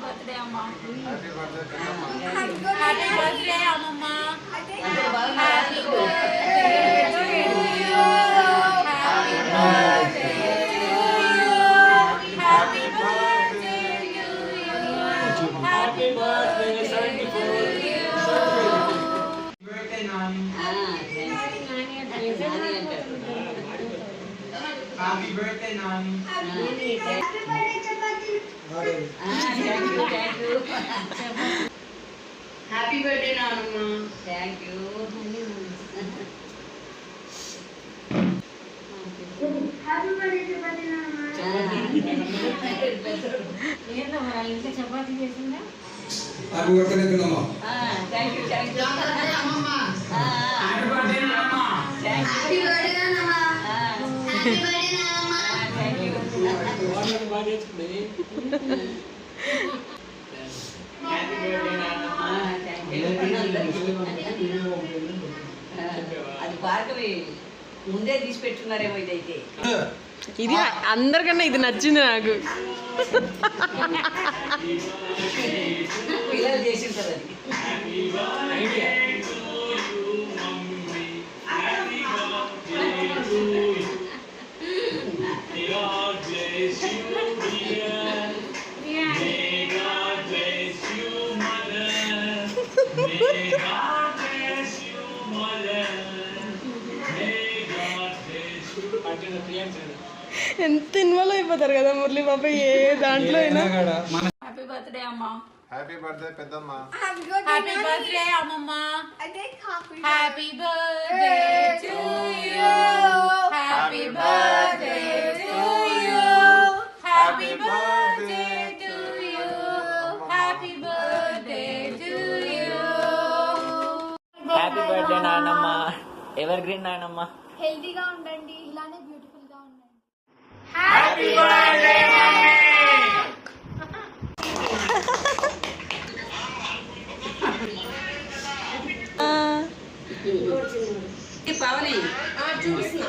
Birthday అమ్మా. Happy birthday happy birthday అమ్మమ్మ. Happy birthday to you. Happy birthday to you. Happy birthday to you. Happy birthday to you. Birthday Nani. Happy birthday Nani. Happy birthday నానమ్మ. Thank you. Happy birthday చెప్పండి నాన్న. ఏందో మరి వాళ్ళ ఇంట్లో చపాతీ చేసిందా? హ్యాపీ బర్త్డే పిల్లమ్మ. Thank you thank you. Happy birthday నానమ్మ. హ్యాపీ బర్త్డే నాన్న. హ్యాపీ బర్త్డే నాన్న. Thank you. హ్యాపీ బర్త్డే నానమ్మ. అది భార్గవి ముందే తీసి పెట్టున్నారేమో ఇదైతే. ఇది అందరికన్నా ఇది నచ్చింది నాకు. పిల్లలు చేసి ఉంటారు అది. ఎంత ఇన్వాల్వ్ అయిపోతారు కదా మురళి బాబా ఏ దాంట్లో అయినా. హ్యాపీ బర్త్డే అమ్మా. హ్యాపీ బర్త్డే పెద్దమ్మ. హ్యాపీ బర్త్డే అమ్మమ్మ. Happy birthday to you. Happy birthday to you. Happy birthday to you. Happy birthday to you. Happy birthday నాన్నమ్మ. ఎవర్ గ్రీన్ నాన్నమ్మ. హెల్తీగా ఉండండి, ఇలానే బ్యూటిఫుల్ గా ఉండండి. Happy birthday mummy. పవని చూపిస్తున్నా.